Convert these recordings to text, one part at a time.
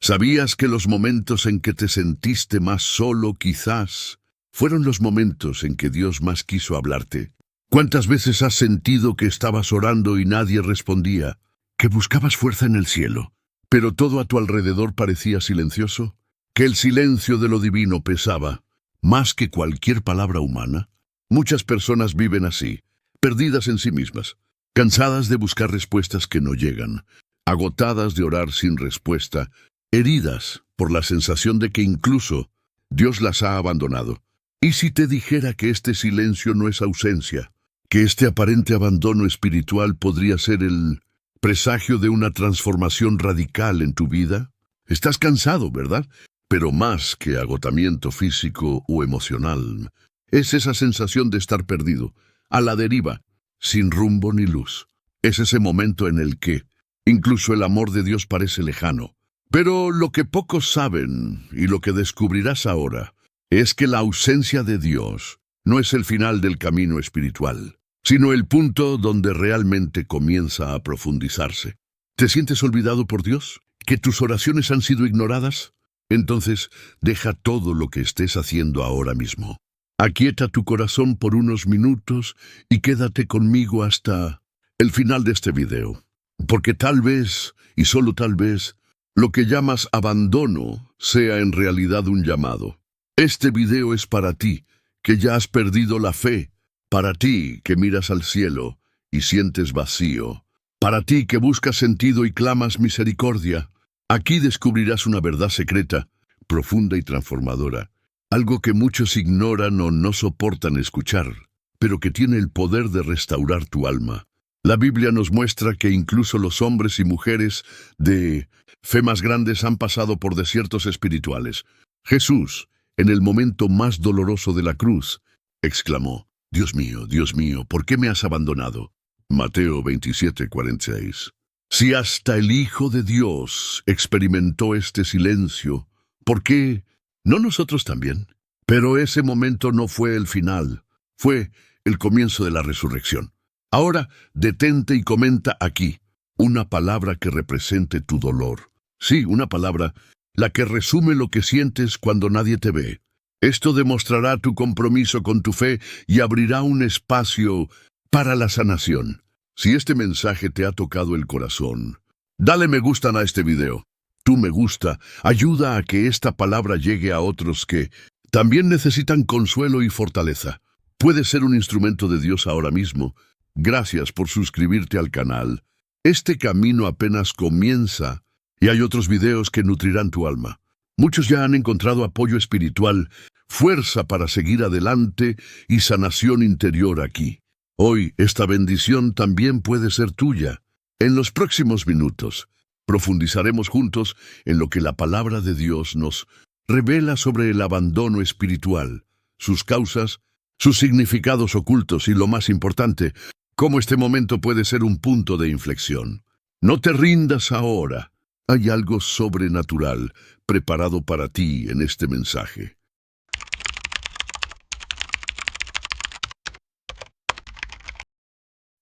¿Sabías que los momentos en que te sentiste más solo, quizás, fueron los momentos en que Dios más quiso hablarte? ¿Cuántas veces has sentido que estabas orando y nadie respondía? ¿Que buscabas fuerza en el cielo, pero todo a tu alrededor parecía silencioso? ¿Que el silencio de lo divino pesaba más que cualquier palabra humana? Muchas personas viven así, perdidas en sí mismas, cansadas de buscar respuestas que no llegan, agotadas de orar sin respuesta, heridas por la sensación de que incluso Dios las ha abandonado. ¿Y si te dijera que este silencio no es ausencia, que este aparente abandono espiritual podría ser el presagio de una transformación radical en tu vida? Estás cansado, ¿verdad? Pero más que agotamiento físico o emocional, es esa sensación de estar perdido, a la deriva, sin rumbo ni luz. Es ese momento en el que incluso el amor de Dios parece lejano. Pero lo que pocos saben, y lo que descubrirás ahora, es que la ausencia de Dios no es el final del camino espiritual, sino el punto donde realmente comienza a profundizarse. ¿Te sientes olvidado por Dios? ¿Que tus oraciones han sido ignoradas? Entonces, deja todo lo que estés haciendo ahora mismo. Aquieta tu corazón por unos minutos y quédate conmigo hasta el final de este video. Porque tal vez, y solo tal vez, lo que llamas abandono sea en realidad un llamado. Este video es para ti, que ya has perdido la fe, para ti que miras al cielo y sientes vacío, para ti que buscas sentido y clamas misericordia. Aquí descubrirás una verdad secreta, profunda y transformadora, algo que muchos ignoran o no soportan escuchar, pero que tiene el poder de restaurar tu alma. La Biblia nos muestra que incluso los hombres y mujeres de fe más grandes han pasado por desiertos espirituales. Jesús, en el momento más doloroso de la cruz, exclamó: Dios mío, ¿por qué me has abandonado? Mateo 27:46. Si hasta el Hijo de Dios experimentó este silencio, ¿por qué no nosotros también? Pero ese momento no fue el final, fue el comienzo de la resurrección. Ahora, detente y comenta aquí una palabra que represente tu dolor. Sí, una palabra, la que resume lo que sientes cuando nadie te ve. Esto demostrará tu compromiso con tu fe y abrirá un espacio para la sanación. Si este mensaje te ha tocado el corazón, dale me gusta a este video. Tu me gusta ayuda a que esta palabra llegue a otros que también necesitan consuelo y fortaleza. Puedes ser un instrumento de Dios ahora mismo. Gracias por suscribirte al canal. Este camino apenas comienza y hay otros videos que nutrirán tu alma. Muchos ya han encontrado apoyo espiritual, fuerza para seguir adelante y sanación interior aquí. Hoy esta bendición también puede ser tuya. En los próximos minutos profundizaremos juntos en lo que la palabra de Dios nos revela sobre el abandono espiritual, sus causas, sus significados ocultos y, lo más importante, cómo este momento puede ser un punto de inflexión. No te rindas ahora. Hay algo sobrenatural preparado para ti en este mensaje.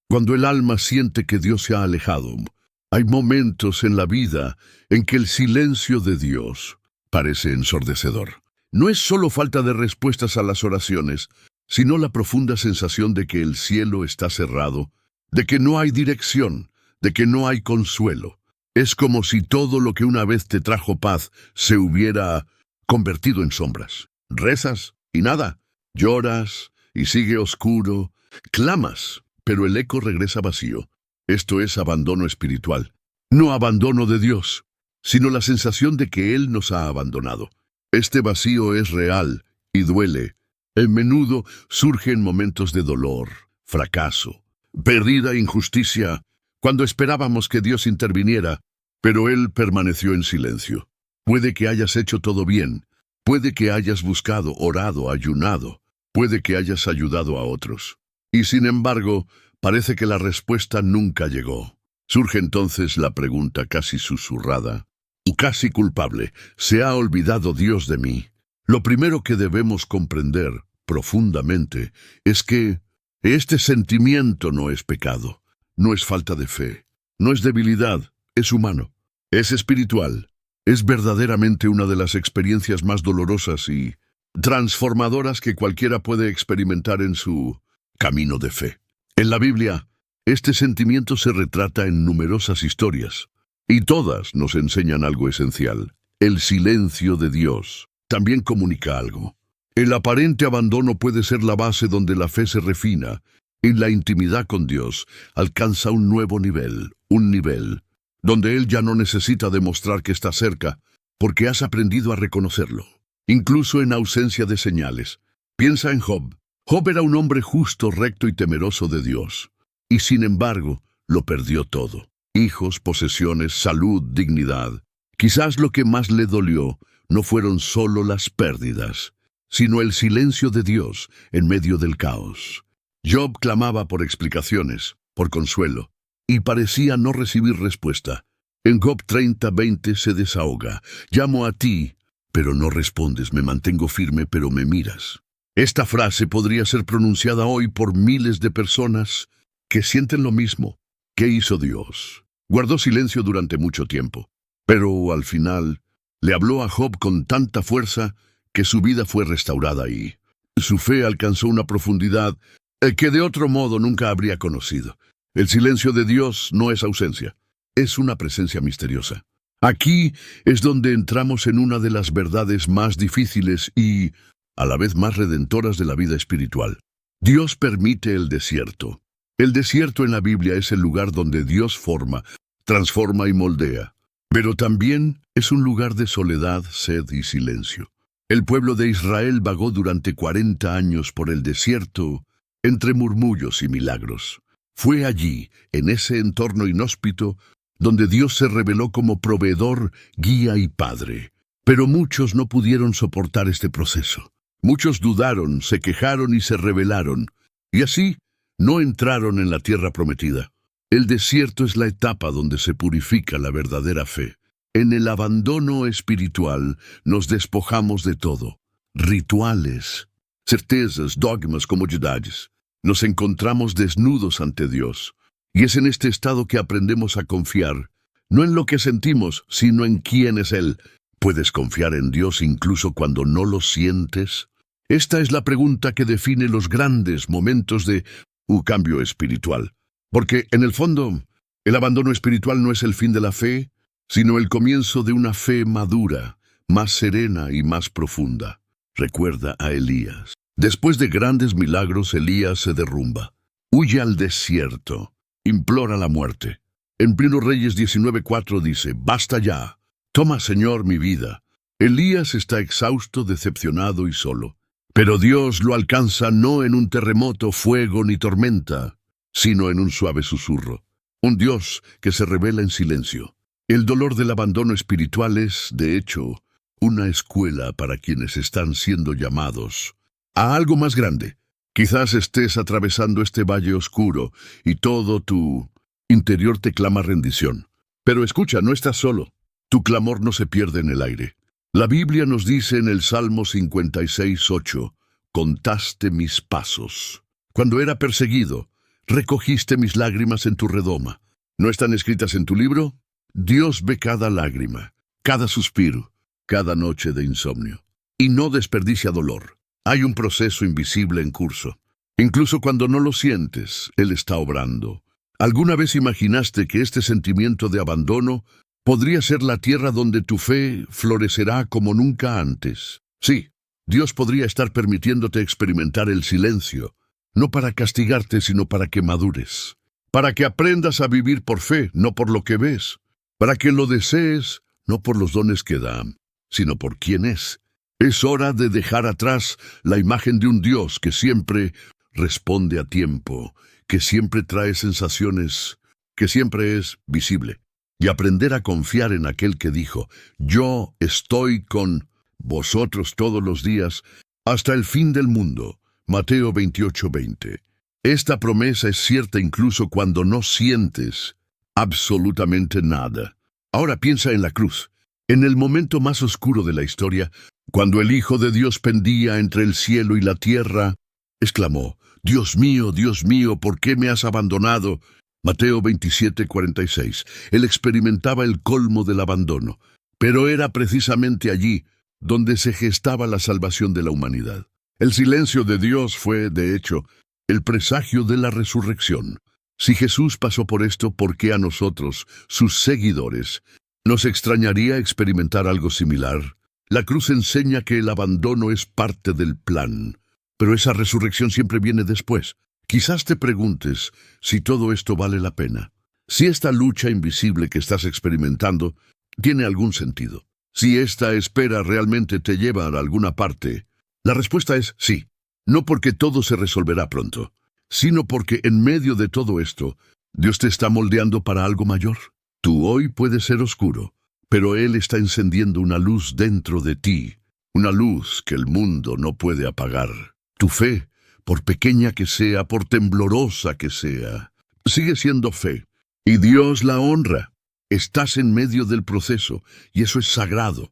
Cuando el alma siente que Dios se ha alejado, hay momentos en la vida en que el silencio de Dios parece ensordecedor. No es solo falta de respuestas a las oraciones, sino la profunda sensación de que el cielo está cerrado, de que no hay dirección, de que no hay consuelo. Es como si todo lo que una vez te trajo paz se hubiera convertido en sombras. Rezas y nada, lloras y sigue oscuro, clamas, pero el eco regresa vacío. Esto es abandono espiritual. No abandono de Dios, sino la sensación de que Él nos ha abandonado. Este vacío es real y duele. A menudo surge en momentos de dolor, fracaso, pérdida, injusticia, cuando esperábamos que Dios interviniera, pero Él permaneció en silencio. Puede que hayas hecho todo bien, puede que hayas buscado, orado, ayunado, puede que hayas ayudado a otros. Y sin embargo, parece que la respuesta nunca llegó. Surge entonces la pregunta casi susurrada, casi culpable: ¿se ha olvidado Dios de mí? Lo primero que debemos comprender profundamente es que este sentimiento no es pecado, no es falta de fe, no es debilidad, es humano, es espiritual. Es verdaderamente una de las experiencias más dolorosas y transformadoras que cualquiera puede experimentar en su camino de fe. En la Biblia, este sentimiento se retrata en numerosas historias, y todas nos enseñan algo esencial. El silencio de Dios también comunica algo. El aparente abandono puede ser la base donde la fe se refina, y la intimidad con Dios alcanza un nuevo nivel, un nivel donde Él ya no necesita demostrar que está cerca, porque has aprendido a reconocerlo, incluso en ausencia de señales. Piensa en Job. Job era un hombre justo, recto y temeroso de Dios, y sin embargo, lo perdió todo. Hijos, posesiones, salud, dignidad. Quizás lo que más le dolió no fueron solo las pérdidas, sino el silencio de Dios en medio del caos. Job clamaba por explicaciones, por consuelo, y parecía no recibir respuesta. En Job 30:20 se desahoga: llamo a ti, pero no respondes, me mantengo firme, pero me miras. Esta frase podría ser pronunciada hoy por miles de personas que sienten lo mismo. ¿Qué hizo Dios? Guardó silencio durante mucho tiempo, pero al final le habló a Job con tanta fuerza que su vida fue restaurada y su fe alcanzó una profundidad que de otro modo nunca habría conocido. El silencio de Dios no es ausencia, es una presencia misteriosa. Aquí es donde entramos en una de las verdades más difíciles y a la vez más redentoras de la vida espiritual. Dios permite el desierto. El desierto en la Biblia es el lugar donde Dios forma, transforma y moldea. Pero también es un lugar de soledad, sed y silencio. El pueblo de Israel vagó durante 40 años por el desierto, entre murmullos y milagros. Fue allí, en ese entorno inhóspito, donde Dios se reveló como proveedor, guía y padre. Pero muchos no pudieron soportar este proceso. Muchos dudaron, se quejaron y se rebelaron, y así no entraron en la tierra prometida. El desierto es la etapa donde se purifica la verdadera fe. En el abandono espiritual nos despojamos de todo: rituales, certezas, dogmas, comodidades. Nos encontramos desnudos ante Dios, y es en este estado que aprendemos a confiar, no en lo que sentimos, sino en quién es Él. ¿Puedes confiar en Dios incluso cuando no lo sientes? Esta es la pregunta que define los grandes momentos de un cambio espiritual. Porque, en el fondo, el abandono espiritual no es el fin de la fe, sino el comienzo de una fe madura, más serena y más profunda. Recuerda a Elías. Después de grandes milagros, Elías se derrumba. Huye al desierto. Implora la muerte. En 1 Reyes 19:4 dice: «Basta ya. Toma, Señor, mi vida». Elías está exhausto, decepcionado y solo. Pero Dios lo alcanza no en un terremoto, fuego ni tormenta, sino en un suave susurro. Un Dios que se revela en silencio. El dolor del abandono espiritual es, de hecho, una escuela para quienes están siendo llamados a algo más grande. Quizás estés atravesando este valle oscuro y todo tu interior te clama rendición. Pero escucha, no estás solo. Tu clamor no se pierde en el aire. La Biblia nos dice en el Salmo 56:8, «Contaste mis pasos. Cuando era perseguido, recogiste mis lágrimas en tu redoma». ¿No están escritas en tu libro? Dios ve cada lágrima, cada suspiro, cada noche de insomnio, y no desperdicia dolor. Hay un proceso invisible en curso. Incluso cuando no lo sientes, Él está obrando. ¿Alguna vez imaginaste que este sentimiento de abandono podría ser la tierra donde tu fe florecerá como nunca antes? Sí, Dios podría estar permitiéndote experimentar el silencio, no para castigarte, sino para que madures, para que aprendas a vivir por fe, no por lo que ves, para que lo desees, no por los dones que da, sino por quién es. Es hora de dejar atrás la imagen de un Dios que siempre responde a tiempo, que siempre trae sensaciones, que siempre es visible, y aprender a confiar en aquel que dijo: «Yo estoy con vosotros todos los días, hasta el fin del mundo». Mateo 28:20. Esta promesa es cierta incluso cuando no sientes absolutamente nada. Ahora piensa en la cruz. En el momento más oscuro de la historia, cuando el Hijo de Dios pendía entre el cielo y la tierra, exclamó: Dios mío, ¿por qué me has abandonado?» Mateo 27:46. Él experimentaba el colmo del abandono, Pero era precisamente allí donde se gestaba la salvación de la humanidad. El silencio de Dios fue, de hecho, el presagio de la resurrección. Si Jesús pasó por esto, ¿por qué a nosotros, sus seguidores, nos extrañaría experimentar algo similar? La cruz enseña que el abandono es parte del plan, pero esa resurrección siempre viene después. Quizás te preguntes si todo esto vale la pena. Si esta lucha invisible que estás experimentando tiene algún sentido. Si esta espera realmente te lleva a alguna parte. La respuesta es sí. No porque todo se resolverá pronto, sino porque en medio de todo esto, Dios te está moldeando para algo mayor. Tú hoy puedes ser oscuro, pero Él está encendiendo una luz dentro de ti, una luz que el mundo no puede apagar. Tu fe, por pequeña que sea, por temblorosa que sea, sigue siendo fe, y Dios la honra. Estás en medio del proceso, y eso es sagrado.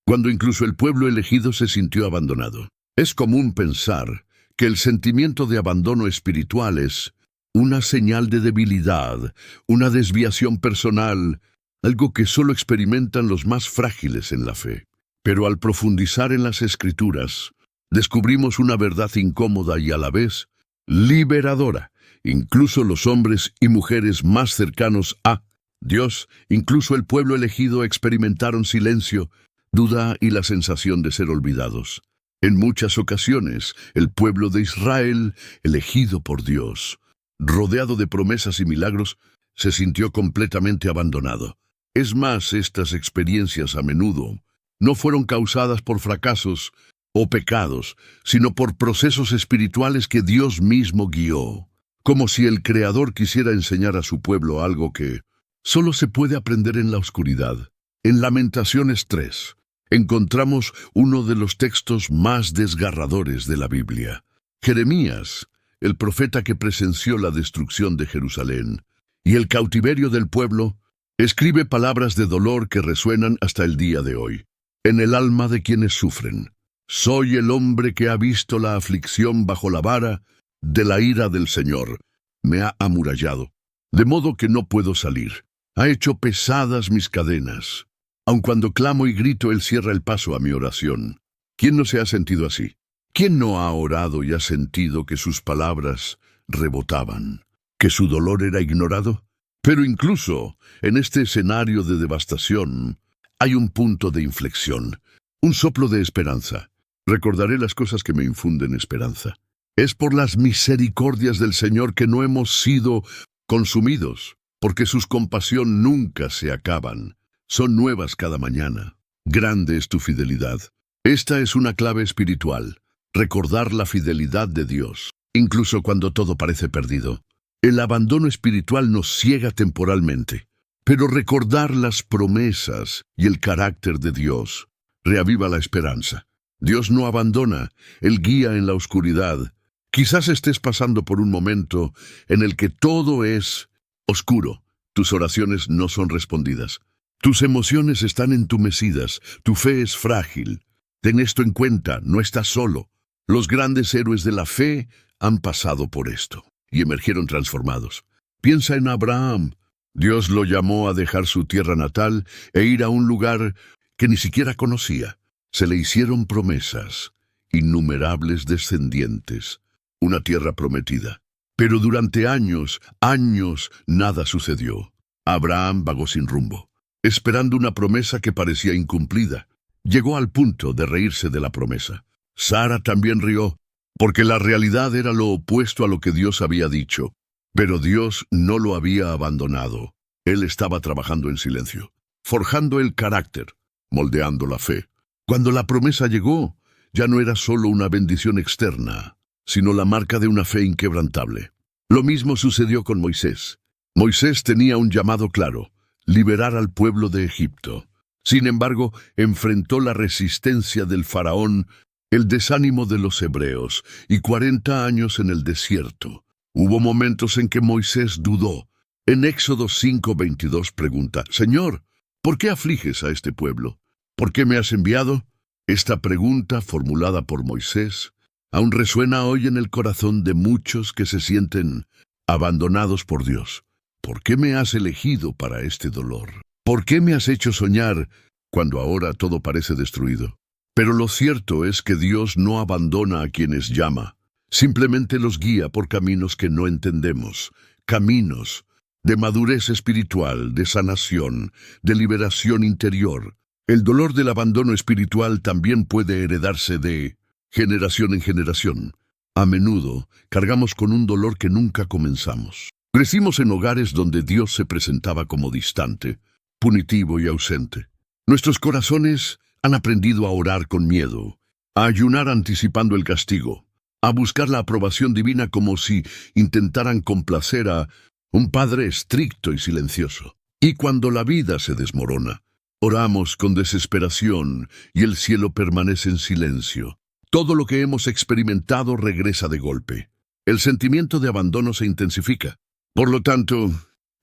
Cuando incluso el pueblo elegido se sintió abandonado. Es común pensar que el sentimiento de abandono espiritual es una señal de debilidad, una desviación personal, algo que solo experimentan los más frágiles en la fe. Pero al profundizar en las Escrituras, descubrimos una verdad incómoda y a la vez liberadora. Incluso los hombres y mujeres más cercanos a Dios, incluso el pueblo elegido, experimentaron silencio, duda y la sensación de ser olvidados. En muchas ocasiones, el pueblo de Israel, elegido por Dios, rodeado de promesas y milagros, se sintió completamente abandonado. Es más, estas experiencias a menudo no fueron causadas por fracasos o pecados, sino por procesos espirituales que Dios mismo guió, como si el Creador quisiera enseñar a su pueblo algo que solo se puede aprender en la oscuridad. En Lamentaciones 3, encontramos uno de los textos más desgarradores de la Biblia. Jeremías, el profeta que presenció la destrucción de Jerusalén y el cautiverio del pueblo, escribe palabras de dolor que resuenan hasta el día de hoy, en el alma de quienes sufren. Soy el hombre que ha visto la aflicción bajo la vara de la ira del Señor. Me ha amurallado, de modo que no puedo salir. Ha hecho pesadas mis cadenas. Aun cuando clamo y grito, Él cierra el paso a mi oración. ¿Quién no se ha sentido así? ¿Quién no ha orado y ha sentido que sus palabras rebotaban, que su dolor era ignorado? Pero incluso en este escenario de devastación hay un punto de inflexión, un soplo de esperanza. Recordaré las cosas que me infunden esperanza. Es por las misericordias del Señor que no hemos sido consumidos, porque sus compasión nunca se acaban. Son nuevas cada mañana. Grande es tu fidelidad. Esta es una clave espiritual. Recordar la fidelidad de Dios, incluso cuando todo parece perdido. El abandono espiritual nos ciega temporalmente, pero recordar las promesas y el carácter de Dios reaviva la esperanza. Dios no abandona, Él guía en la oscuridad. Quizás estés pasando por un momento en el que todo es oscuro. Tus oraciones no son respondidas. Tus emociones están entumecidas, tu fe es frágil. Ten esto en cuenta, no estás solo. Los grandes héroes de la fe han pasado por esto y emergieron transformados. Piensa en Abraham. Dios lo llamó a dejar su tierra natal e ir a un lugar que ni siquiera conocía. Se le hicieron promesas, innumerables descendientes, una tierra prometida. Pero durante años, nada sucedió. Abraham vagó sin rumbo, esperando una promesa que parecía incumplida. Llegó al punto de reírse de la promesa. Sara también rió, porque la realidad era lo opuesto a lo que Dios había dicho. Pero Dios no lo había abandonado. Él estaba trabajando en silencio, forjando el carácter, moldeando la fe. Cuando la promesa llegó, ya no era solo una bendición externa, sino la marca de una fe inquebrantable. Lo mismo sucedió con Moisés. Moisés tenía un llamado claro: liberar al pueblo de Egipto. Sin embargo, enfrentó la resistencia del faraón, el desánimo de los hebreos y 40 años en el desierto. Hubo momentos en que Moisés dudó. En Éxodo 5:22 pregunta: Señor, ¿por qué afliges a este pueblo? ¿Por qué me has enviado? Esta pregunta, formulada por Moisés, aún resuena hoy en el corazón de muchos que se sienten abandonados por Dios. ¿Por qué me has elegido para este dolor? ¿Por qué me has hecho soñar cuando ahora todo parece destruido? Pero lo cierto es que Dios no abandona a quienes llama, simplemente los guía por caminos que no entendemos, caminos de madurez espiritual, de sanación, de liberación interior. El dolor del abandono espiritual también puede heredarse de generación en generación. A menudo cargamos con un dolor que nunca comenzamos. Crecimos en hogares donde Dios se presentaba como distante, punitivo y ausente. Nuestros corazones han aprendido a orar con miedo, a ayunar anticipando el castigo, a buscar la aprobación divina como si intentaran complacer a un Padre estricto y silencioso. Y cuando la vida se desmorona, oramos con desesperación y el cielo permanece en silencio. Todo lo que hemos experimentado regresa de golpe. El sentimiento de abandono se intensifica. Por lo tanto,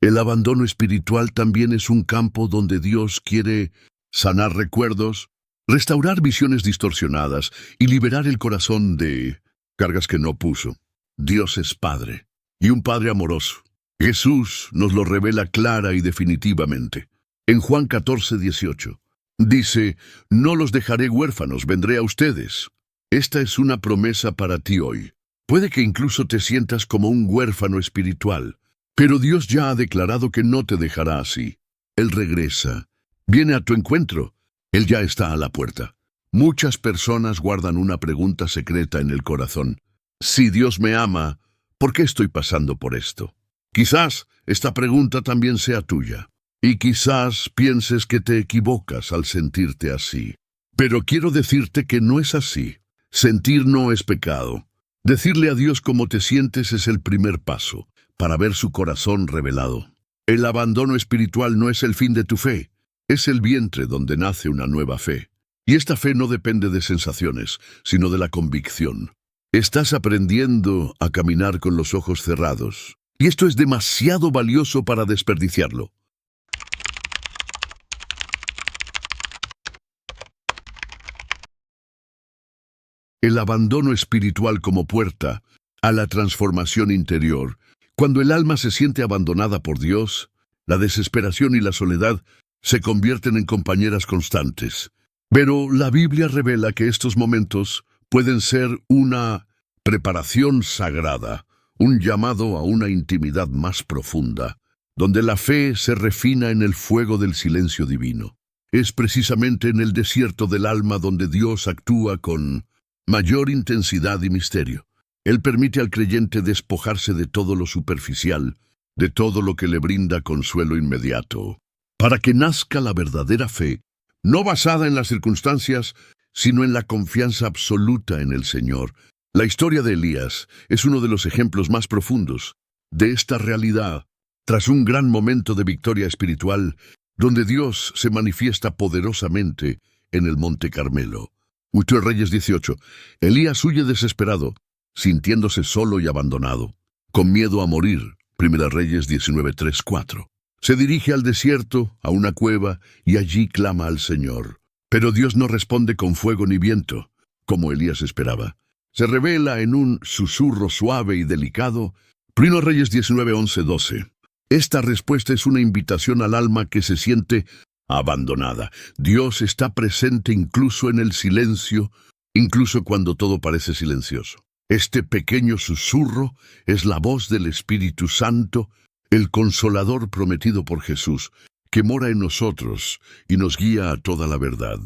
el abandono espiritual también es un campo donde Dios quiere sanar recuerdos, restaurar visiones distorsionadas y liberar el corazón de cargas que no puso. Dios es Padre, y un Padre amoroso. Jesús nos lo revela clara y definitivamente. En Juan 14:18, dice, «No los dejaré huérfanos, vendré a ustedes». Esta es una promesa para ti hoy. Puede que incluso te sientas como un huérfano espiritual, pero Dios ya ha declarado que no te dejará así. Él regresa, viene a tu encuentro. Él ya está a la puerta. Muchas personas guardan una pregunta secreta en el corazón. Si Dios me ama, ¿por qué estoy pasando por esto? Quizás esta pregunta también sea tuya. Y quizás pienses que te equivocas al sentirte así. Pero quiero decirte que no es así. Sentir no es pecado. Decirle a Dios cómo te sientes es el primer paso para ver su corazón revelado. El abandono espiritual no es el fin de tu fe, es el vientre donde nace una nueva fe. Y esta fe no depende de sensaciones, sino de la convicción. Estás aprendiendo a caminar con los ojos cerrados, y esto es demasiado valioso para desperdiciarlo. El abandono espiritual como puerta a la transformación interior. Cuando el alma se siente abandonada por Dios, la desesperación y la soledad se convierten en compañeras constantes. Pero la Biblia revela que estos momentos pueden ser una preparación sagrada, un llamado a una intimidad más profunda, donde la fe se refina en el fuego del silencio divino. Es precisamente en el desierto del alma donde Dios actúa con mayor intensidad y misterio. Él permite al creyente despojarse de todo lo superficial, de todo lo que le brinda consuelo inmediato, para que nazca la verdadera fe, no basada en las circunstancias, sino en la confianza absoluta en el Señor. La historia de Elías es uno de los ejemplos más profundos de esta realidad. Tras un gran momento de victoria espiritual, donde Dios se manifiesta poderosamente en el Monte Carmelo. Reyes 18. Elías huye desesperado, sintiéndose solo y abandonado, con miedo a morir. Reyes 19:3-4. Se dirige al desierto, a una cueva, y allí clama al Señor. Pero Dios no responde con fuego ni viento, como Elías esperaba. Se revela en un susurro suave y delicado. Reyes 19:11-12. Esta respuesta es una invitación al alma que se siente abandonada. Dios está presente incluso en el silencio, incluso cuando todo parece silencioso. Este pequeño susurro es la voz del Espíritu Santo, el Consolador prometido por Jesús, que mora en nosotros y nos guía a toda la verdad.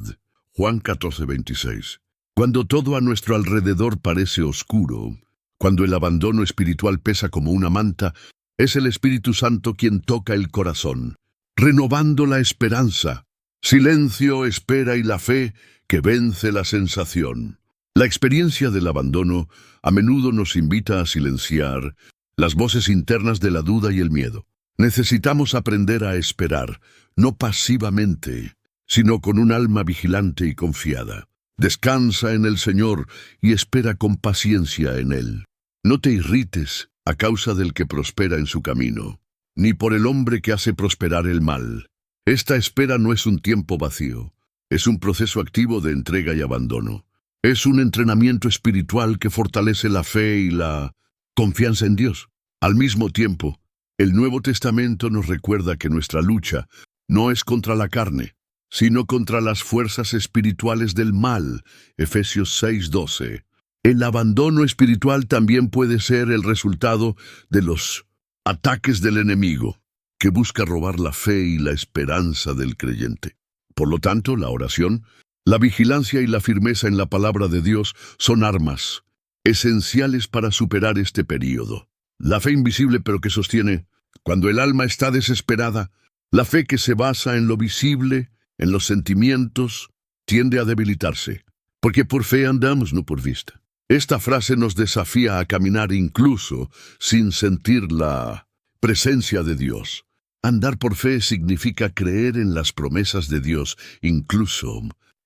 Juan 14:26. Cuando todo a nuestro alrededor parece oscuro, cuando el abandono espiritual pesa como una manta, es el Espíritu Santo quien toca el corazón, renovando la esperanza. Silencio, espera y la fe que vence la sensación. La experiencia del abandono a menudo nos invita a silenciar las voces internas de la duda y el miedo. Necesitamos aprender a esperar, no pasivamente, sino con un alma vigilante y confiada. Descansa en el Señor y espera con paciencia en Él. No te irrites a causa del que prospera en su camino, ni por el hombre que hace prosperar el mal. Esta espera no es un tiempo vacío, es un proceso activo de entrega y abandono. Es un entrenamiento espiritual que fortalece la fe y la confianza en Dios. Al mismo tiempo, el Nuevo Testamento nos recuerda que nuestra lucha no es contra la carne, sino contra las fuerzas espirituales del mal. Efesios 6:12. El abandono espiritual también puede ser el resultado de los ataques del enemigo, que busca robar la fe y la esperanza del creyente. Por lo tanto, la oración, la vigilancia y la firmeza en la palabra de Dios son armas esenciales para superar este período. La fe invisible pero que sostiene, cuando el alma está desesperada, la fe que se basa en lo visible, en los sentimientos, tiende a debilitarse, porque por fe andamos, no por vista. Esta frase nos desafía a caminar incluso sin sentir la presencia de Dios. Andar por fe significa creer en las promesas de Dios, incluso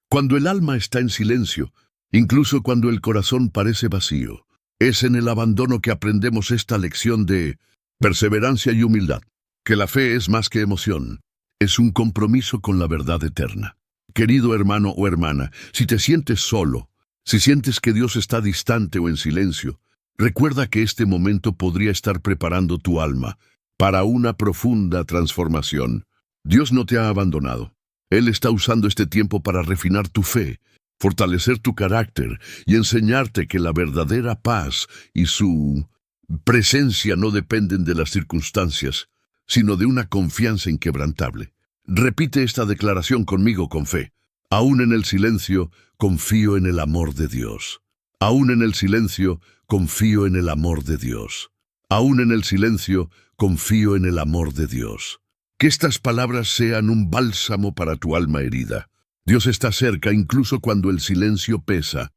cuando el alma está en silencio, incluso cuando el corazón parece vacío. Es en el abandono que aprendemos esta lección de perseverancia y humildad, que la fe es más que emoción, es un compromiso con la verdad eterna. Querido hermano o hermana, si te sientes solo, si sientes que Dios está distante o en silencio, recuerda que este momento podría estar preparando tu alma para una profunda transformación. Dios no te ha abandonado. Él está usando este tiempo para refinar tu fe, fortalecer tu carácter y enseñarte que la verdadera paz y su presencia no dependen de las circunstancias, sino de una confianza inquebrantable. Repite esta declaración conmigo con fe. Aún en el silencio, confío en el amor de Dios. Aún en el silencio, confío en el amor de Dios. Aún en el silencio, confío en el amor de Dios. Que estas palabras sean un bálsamo para tu alma herida. Dios está cerca incluso cuando el silencio pesa.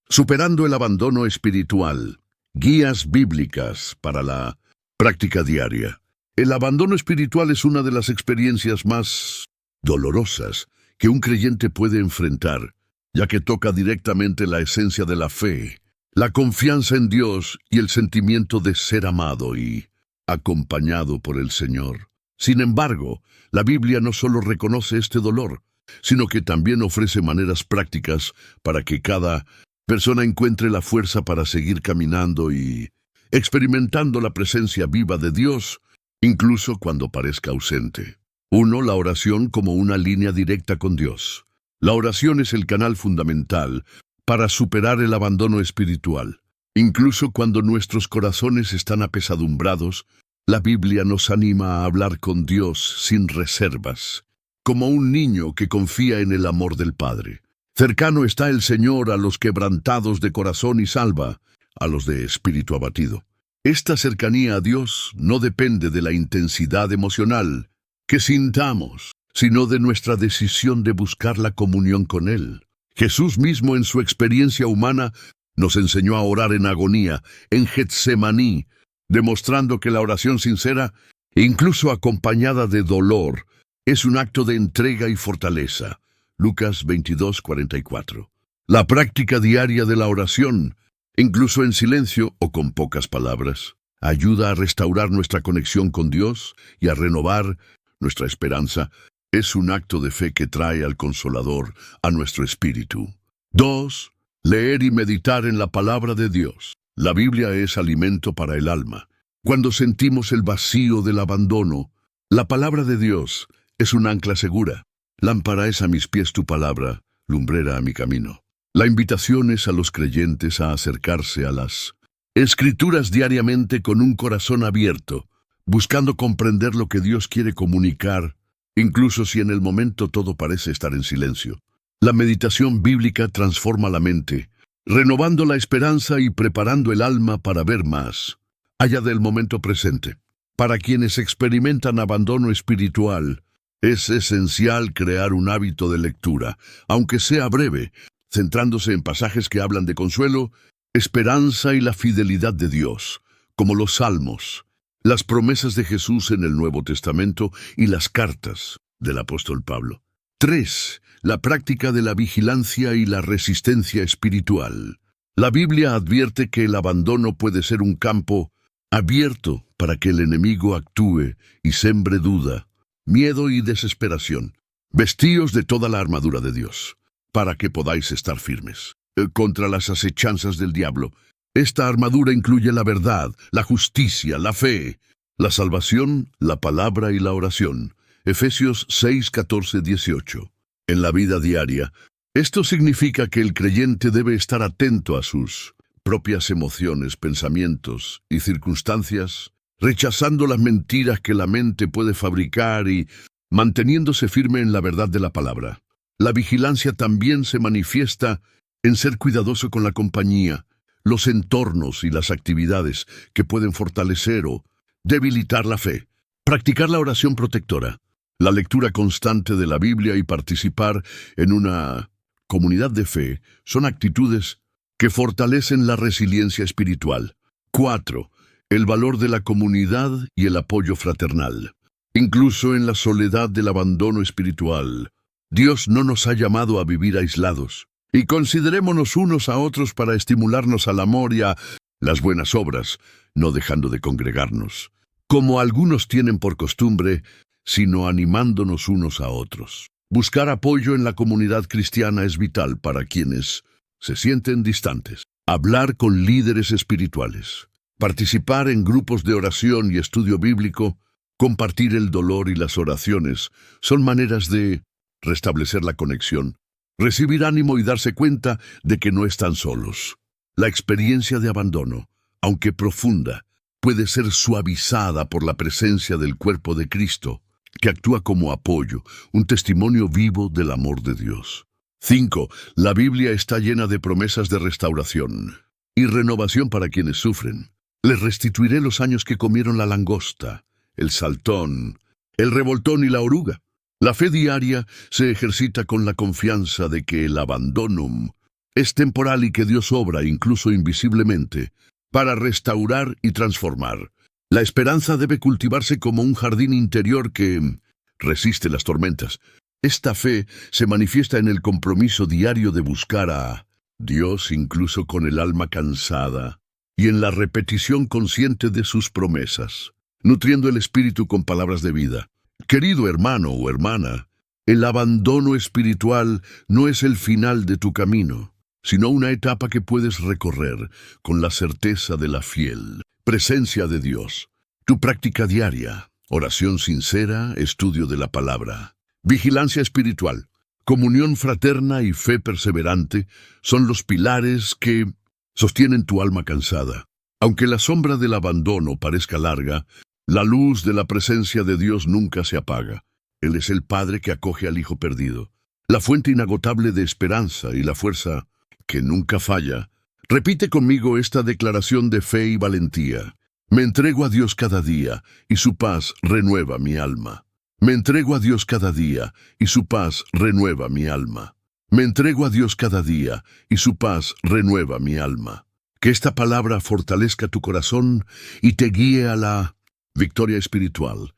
Superando el abandono espiritual. Guías bíblicas para la práctica diaria. El abandono espiritual es una de las experiencias más dolorosas que un creyente puede enfrentar, ya que toca directamente la esencia de la fe, la confianza en Dios y el sentimiento de ser amado y acompañado por el Señor. Sin embargo, la Biblia no solo reconoce este dolor, sino que también ofrece maneras prácticas para que cada persona encuentre la fuerza para seguir caminando y experimentando la presencia viva de Dios, incluso cuando parezca ausente. 1. La oración como una línea directa con Dios. La oración es el canal fundamental para superar el abandono espiritual. Incluso cuando nuestros corazones están apesadumbrados, la Biblia nos anima a hablar con Dios sin reservas, como un niño que confía en el amor del Padre. Cercano está el Señor a los quebrantados de corazón y salva a los de espíritu abatido. Esta cercanía a Dios no depende de la intensidad emocional que sintamos, sino de nuestra decisión de buscar la comunión con Él. Jesús mismo en su experiencia humana nos enseñó a orar en agonía, en Getsemaní, demostrando que la oración sincera, incluso acompañada de dolor, es un acto de entrega y fortaleza. Lucas 22:44. La práctica diaria de la oración, incluso en silencio o con pocas palabras, ayuda a restaurar nuestra conexión con Dios y a renovar nuestra esperanza. Es un acto de fe que trae al Consolador a nuestro espíritu. 2. Leer y meditar en la palabra de Dios. La Biblia es alimento para el alma. Cuando sentimos el vacío del abandono, la palabra de Dios es un ancla segura. Lámpara es a mis pies tu palabra, lumbrera a mi camino. La invitación es a los creyentes a acercarse a las Escrituras diariamente con un corazón abierto, buscando comprender lo que Dios quiere comunicar, incluso si en el momento todo parece estar en silencio. La meditación bíblica transforma la mente, renovando la esperanza y preparando el alma para ver más allá del momento presente. Para quienes experimentan abandono espiritual, es esencial crear un hábito de lectura, aunque sea breve, centrándose en pasajes que hablan de consuelo, esperanza y la fidelidad de Dios, como los Salmos, las promesas de Jesús en el Nuevo Testamento y las cartas del apóstol Pablo. 3. La práctica de la vigilancia y la resistencia espiritual. La Biblia advierte que el abandono puede ser un campo abierto para que el enemigo actúe y sembre duda, miedo y desesperación. Vestíos de toda la armadura de Dios, para que podáis estar firmes contra las acechanzas del diablo. Esta armadura incluye la verdad, la justicia, la fe, la salvación, la palabra y la oración. Efesios 6, 14, 18. En la vida diaria, esto significa que el creyente debe estar atento a sus propias emociones, pensamientos y circunstancias, rechazando las mentiras que la mente puede fabricar y manteniéndose firme en la verdad de la palabra. La vigilancia también se manifiesta en ser cuidadoso con la compañía, los entornos y las actividades que pueden fortalecer o debilitar la fe. Practicar la oración protectora, la lectura constante de la Biblia y participar en una comunidad de fe son actitudes que fortalecen la resiliencia espiritual. 4. El valor de la comunidad y el apoyo fraternal. Incluso en la soledad del abandono espiritual, Dios no nos ha llamado a vivir aislados. Y considerémonos unos a otros para estimularnos al amor y a las buenas obras, no dejando de congregarnos, como algunos tienen por costumbre, sino animándonos unos a otros. Buscar apoyo en la comunidad cristiana es vital para quienes se sienten distantes. Hablar con líderes espirituales, participar en grupos de oración y estudio bíblico, compartir el dolor y las oraciones son maneras de restablecer la conexión, recibir ánimo y darse cuenta de que no están solos. La experiencia de abandono, aunque profunda, puede ser suavizada por la presencia del cuerpo de Cristo, que actúa como apoyo, un testimonio vivo del amor de Dios. 5. La Biblia está llena de promesas de restauración y renovación para quienes sufren. Les restituiré los años que comieron la langosta, el saltón, el revoltón y la oruga. La fe diaria se ejercita con la confianza de que el abandono es temporal y que Dios obra, incluso invisiblemente, para restaurar y transformar. La esperanza debe cultivarse como un jardín interior que resiste las tormentas. Esta fe se manifiesta en el compromiso diario de buscar a Dios incluso con el alma cansada y en la repetición consciente de sus promesas, nutriendo el espíritu con palabras de vida. Querido hermano o hermana, el abandono espiritual no es el final de tu camino, sino una etapa que puedes recorrer con la certeza de la fiel presencia de Dios. Tu práctica diaria, oración sincera, estudio de la palabra, vigilancia espiritual, comunión fraterna y fe perseverante son los pilares que sostienen tu alma cansada. Aunque la sombra del abandono parezca larga, la luz de la presencia de Dios nunca se apaga. Él es el Padre que acoge al Hijo perdido, la fuente inagotable de esperanza y la fuerza que nunca falla. Repite conmigo esta declaración de fe y valentía. Me entrego a Dios cada día, y su paz renueva mi alma. Me entrego a Dios cada día, y su paz renueva mi alma. Me entrego a Dios cada día, y su paz renueva mi alma. Que esta palabra fortalezca tu corazón y te guíe a la victoria espiritual.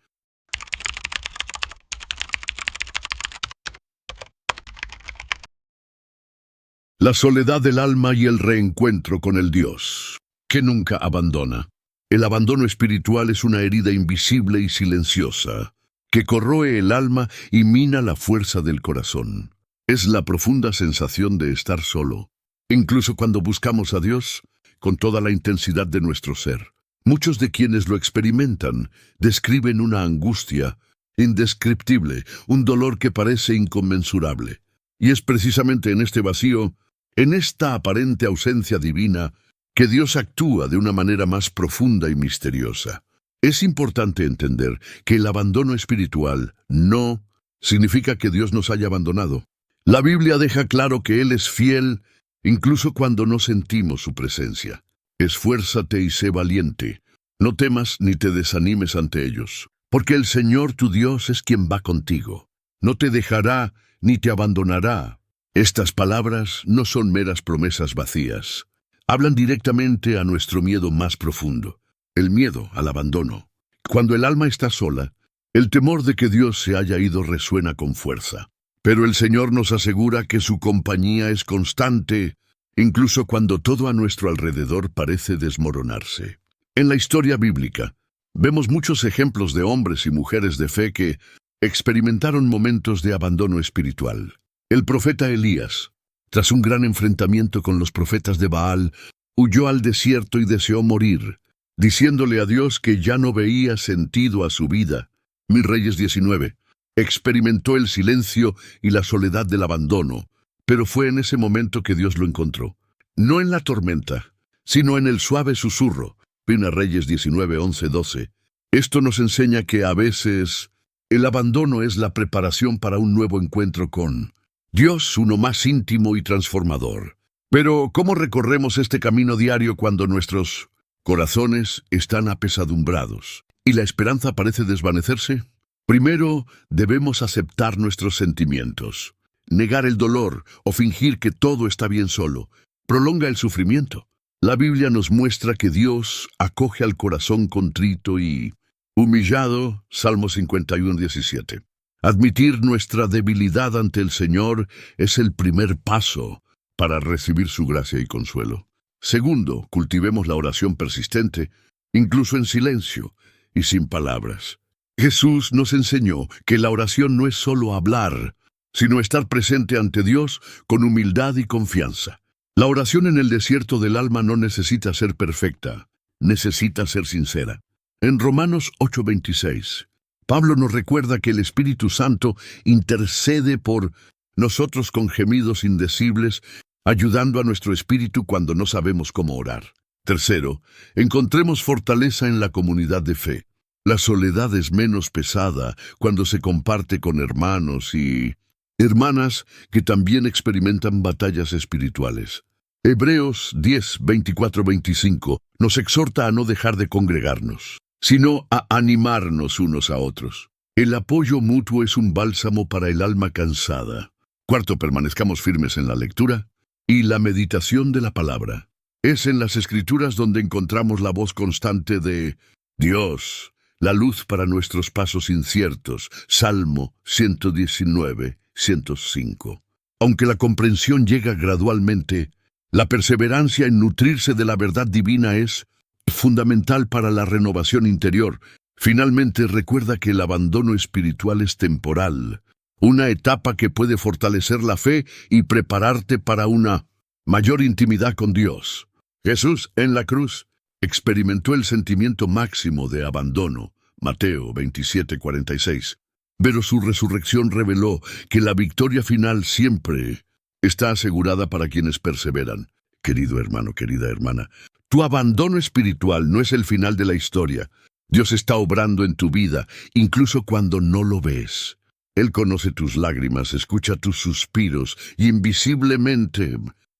La soledad del alma y el reencuentro con el Dios, que nunca abandona. El abandono espiritual es una herida invisible y silenciosa, que corroe el alma y mina la fuerza del corazón. Es la profunda sensación de estar solo, incluso cuando buscamos a Dios con toda la intensidad de nuestro ser. Muchos de quienes lo experimentan describen una angustia indescriptible, un dolor que parece inconmensurable. Y es precisamente en este vacío, en esta aparente ausencia divina, que Dios actúa de una manera más profunda y misteriosa. Es importante entender que el abandono espiritual no significa que Dios nos haya abandonado. La Biblia deja claro que Él es fiel incluso cuando no sentimos su presencia. Esfuérzate y sé valiente. No temas ni te desanimes ante ellos, porque el Señor tu Dios es quien va contigo. No te dejará ni te abandonará. Estas palabras no son meras promesas vacías. Hablan directamente a nuestro miedo más profundo, el miedo al abandono. Cuando el alma está sola, el temor de que Dios se haya ido resuena con fuerza. Pero el Señor nos asegura que su compañía es constante, incluso cuando todo a nuestro alrededor parece desmoronarse. En la historia bíblica, vemos muchos ejemplos de hombres y mujeres de fe que experimentaron momentos de abandono espiritual. El profeta Elías, tras un gran enfrentamiento con los profetas de Baal, huyó al desierto y deseó morir, diciéndole a Dios que ya no veía sentido a su vida. Reyes 19. Experimentó el silencio y la soledad del abandono, pero fue en ese momento que Dios lo encontró. No en la tormenta, sino en el suave susurro. Reyes 19, 11, 12. Esto nos enseña que a veces el abandono es la preparación para un nuevo encuentro con Dios, uno más íntimo y transformador. Pero, ¿cómo recorremos este camino diario cuando nuestros corazones están apesadumbrados y la esperanza parece desvanecerse? Primero, debemos aceptar nuestros sentimientos. Negar el dolor o fingir que todo está bien solo prolonga el sufrimiento. La Biblia nos muestra que Dios acoge al corazón contrito y humillado. Salmo 51, 17. Admitir nuestra debilidad ante el Señor es el primer paso para recibir su gracia y consuelo. Segundo, cultivemos la oración persistente, incluso en silencio y sin palabras. Jesús nos enseñó que la oración no es solo hablar, sino estar presente ante Dios con humildad y confianza. La oración en el desierto del alma no necesita ser perfecta, necesita ser sincera. En Romanos 8:26, Pablo nos recuerda que el Espíritu Santo intercede por nosotros con gemidos indecibles, ayudando a nuestro espíritu cuando no sabemos cómo orar. Tercero, encontremos fortaleza en la comunidad de fe. La soledad es menos pesada cuando se comparte con hermanos y hermanas que también experimentan batallas espirituales. Hebreos 10, 24, 25 nos exhorta a no dejar de congregarnos, sino a animarnos unos a otros. El apoyo mutuo es un bálsamo para el alma cansada. Cuarto, permanezcamos firmes en la lectura y la meditación de la palabra. Es en las Escrituras donde encontramos la voz constante de Dios, la luz para nuestros pasos inciertos. Salmo 119, 105. Aunque la comprensión llega gradualmente, la perseverancia en nutrirse de la verdad divina es fundamental para la renovación interior. Finalmente, recuerda que el abandono espiritual es temporal, una etapa que puede fortalecer la fe y prepararte para una mayor intimidad con Dios. Jesús, en la cruz, experimentó el sentimiento máximo de abandono, Mateo 27, 46. Pero su resurrección reveló que la victoria final siempre está asegurada para quienes perseveran. Querido hermano, querida hermana, tu abandono espiritual no es el final de la historia. Dios está obrando en tu vida, incluso cuando no lo ves. Él conoce tus lágrimas, escucha tus suspiros y invisiblemente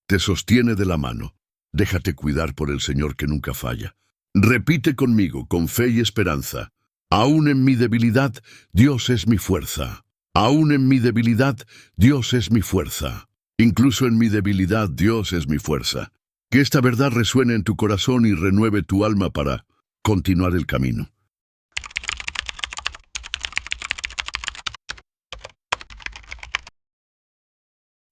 te sostiene de la mano. Déjate cuidar por el Señor que nunca falla. Repite conmigo, con fe y esperanza. Aún en mi debilidad, Dios es mi fuerza. Aún en mi debilidad, Dios es mi fuerza. Incluso en mi debilidad, Dios es mi fuerza. Que esta verdad resuene en tu corazón y renueve tu alma para continuar el camino.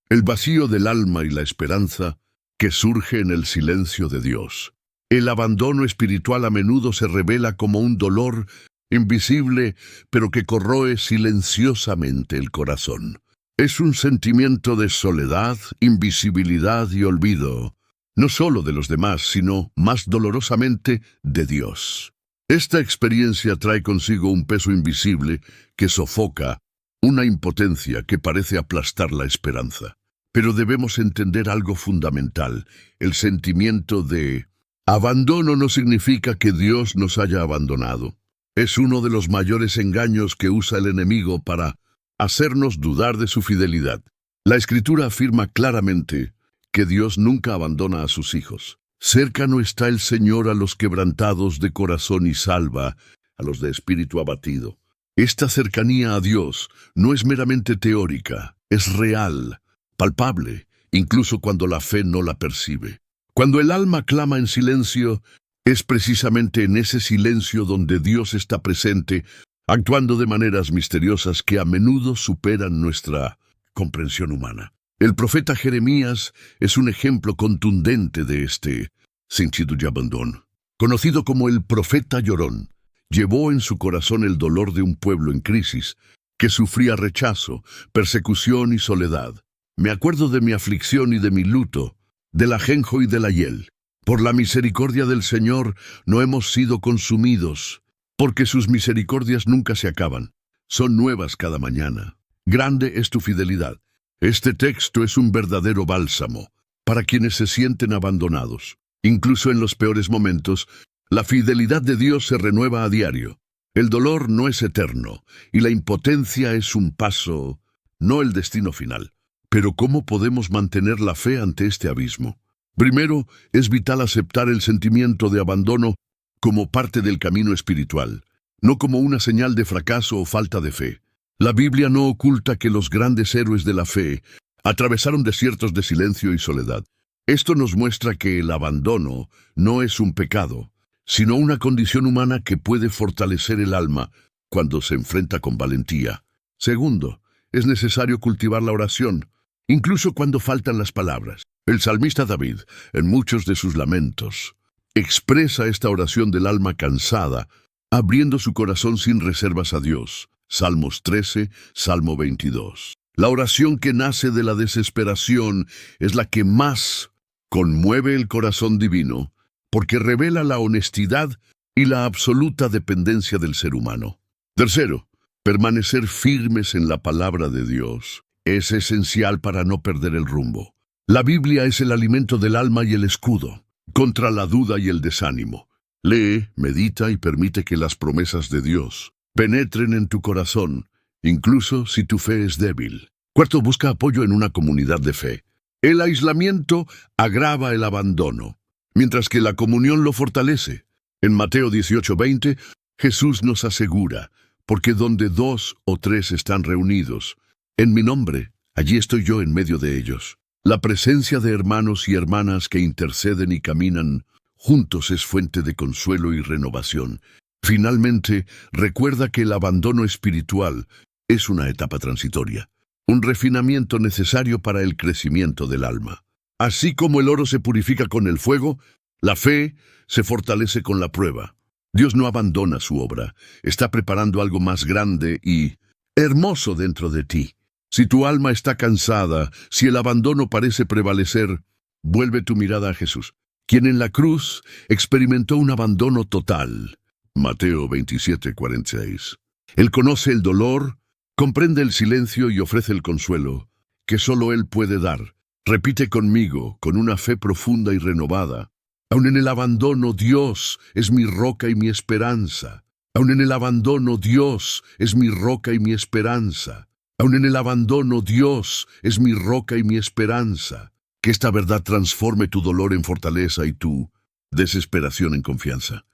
El vacío del alma y la esperanza que surge en el silencio de Dios. El abandono espiritual a menudo se revela como un dolor invisible, pero que corroe silenciosamente el corazón. Es un sentimiento de soledad, invisibilidad y olvido, no solo de los demás, sino más dolorosamente de Dios. Esta experiencia trae consigo un peso invisible que sofoca, una impotencia que parece aplastar la esperanza. Pero debemos entender algo fundamental. El sentimiento de abandono no significa que Dios nos haya abandonado. Es uno de los mayores engaños que usa el enemigo para hacernos dudar de su fidelidad. La Escritura afirma claramente que Dios nunca abandona a sus hijos. Cercano está el Señor a los quebrantados de corazón y salva a los de espíritu abatido. Esta cercanía a Dios no es meramente teórica, es real, palpable, incluso cuando la fe no la percibe. Cuando el alma clama en silencio, es precisamente en ese silencio donde Dios está presente, actuando de maneras misteriosas que a menudo superan nuestra comprensión humana. El profeta Jeremías es un ejemplo contundente de este sentido de abandono. Conocido como el profeta llorón, llevó en su corazón el dolor de un pueblo en crisis, que sufría rechazo, persecución y soledad. Me acuerdo de mi aflicción y de mi luto, del ajenjo y de la hiel. Por la misericordia del Señor no hemos sido consumidos, porque sus misericordias nunca se acaban. Son nuevas cada mañana. Grande es tu fidelidad. Este texto es un verdadero bálsamo para quienes se sienten abandonados. Incluso en los peores momentos, la fidelidad de Dios se renueva a diario. El dolor no es eterno, y la impotencia es un paso, no el destino final. Pero ¿cómo podemos mantener la fe ante este abismo? Primero, es vital aceptar el sentimiento de abandono como parte del camino espiritual, no como una señal de fracaso o falta de fe. La Biblia no oculta que los grandes héroes de la fe atravesaron desiertos de silencio y soledad. Esto nos muestra que el abandono no es un pecado, sino una condición humana que puede fortalecer el alma cuando se enfrenta con valentía. Segundo, es necesario cultivar la oración, incluso cuando faltan las palabras. El salmista David, en muchos de sus lamentos, expresa esta oración del alma cansada, abriendo su corazón sin reservas a Dios. Salmos 13, Salmo 22. La oración que nace de la desesperación es la que más conmueve el corazón divino, porque revela la honestidad y la absoluta dependencia del ser humano. Tercero, permanecer firmes en la palabra de Dios es esencial para no perder el rumbo. La Biblia es el alimento del alma y el escudo contra la duda y el desánimo. Lee, medita y permite que las promesas de Dios penetren en tu corazón, incluso si tu fe es débil. Cuarto, busca apoyo en una comunidad de fe. El aislamiento agrava el abandono, mientras que la comunión lo fortalece. En Mateo 18:20, Jesús nos asegura, porque donde 2 o 3 están reunidos, en mi nombre, allí estoy yo en medio de ellos. La presencia de hermanos y hermanas que interceden y caminan juntos es fuente de consuelo y renovación. Finalmente, recuerda que el abandono espiritual es una etapa transitoria, un refinamiento necesario para el crecimiento del alma. Así como el oro se purifica con el fuego, la fe se fortalece con la prueba. Dios no abandona su obra, está preparando algo más grande y hermoso dentro de ti. Si tu alma está cansada, si el abandono parece prevalecer, vuelve tu mirada a Jesús, quien en la cruz experimentó un abandono total. Mateo 27:46. Él conoce el dolor, comprende el silencio y ofrece el consuelo que solo Él puede dar. Repite conmigo, con una fe profunda y renovada: aun en el abandono, Dios es mi roca y mi esperanza. Aun en el abandono, Dios es mi roca y mi esperanza. Aun en el abandono, Dios es mi roca y mi esperanza. Que esta verdad transforme tu dolor en fortaleza y tu desesperación en confianza.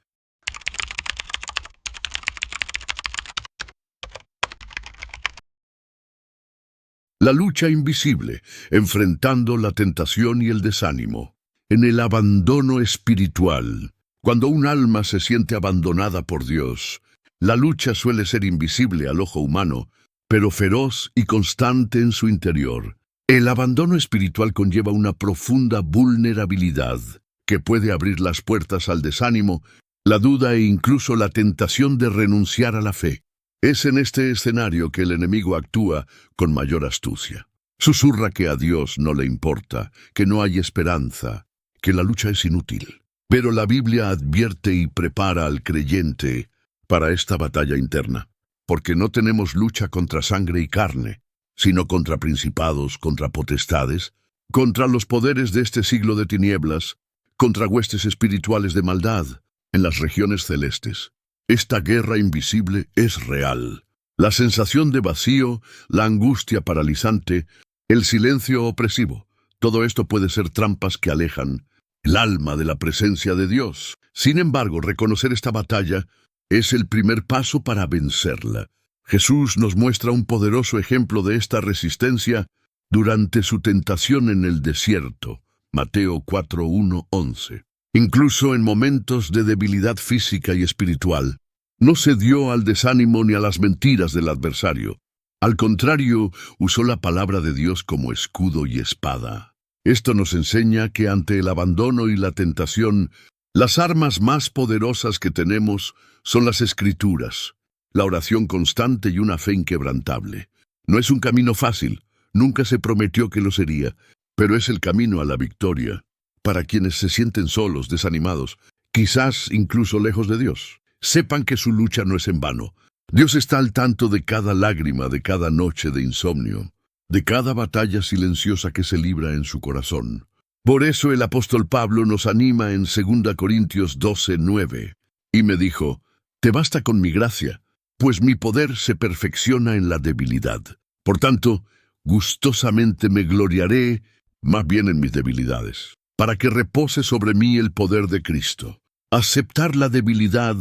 La lucha invisible, enfrentando la tentación y el desánimo. En el abandono espiritual, cuando un alma se siente abandonada por Dios, la lucha suele ser invisible al ojo humano, pero feroz y constante en su interior. El abandono espiritual conlleva una profunda vulnerabilidad que puede abrir las puertas al desánimo, la duda e incluso la tentación de renunciar a la fe. Es en este escenario que el enemigo actúa con mayor astucia. Susurra que a Dios no le importa, que no hay esperanza, que la lucha es inútil. Pero la Biblia advierte y prepara al creyente para esta batalla interna, porque no tenemos lucha contra sangre y carne, sino contra principados, contra potestades, contra los poderes de este siglo de tinieblas, contra huestes espirituales de maldad en las regiones celestes. Esta guerra invisible es real. La sensación de vacío, la angustia paralizante, el silencio opresivo, todo esto puede ser trampas que alejan el alma de la presencia de Dios. Sin embargo, reconocer esta batalla es el primer paso para vencerla. Jesús nos muestra un poderoso ejemplo de esta resistencia durante su tentación en el desierto. Mateo 4:1-11. Incluso en momentos de debilidad física y espiritual, no cedió al desánimo ni a las mentiras del adversario. Al contrario, usó la palabra de Dios como escudo y espada. Esto nos enseña que ante el abandono y la tentación, las armas más poderosas que tenemos son las Escrituras. la oración constante y una fe inquebrantable. No es un camino fácil, nunca se prometió que lo sería, pero es el camino a la victoria para quienes se sienten solos, desanimados, quizás incluso lejos de Dios. Sepan que su lucha no es en vano. Dios está al tanto de cada lágrima, de cada noche de insomnio, de cada batalla silenciosa que se libra en su corazón. Por eso el apóstol Pablo nos anima en 2 Corintios 12:9, y me dijo: «Te basta con mi gracia, pues mi poder se perfecciona en la debilidad. Por tanto, gustosamente me gloriaré más bien en mis debilidades, para que repose sobre mí el poder de Cristo». Aceptar la debilidad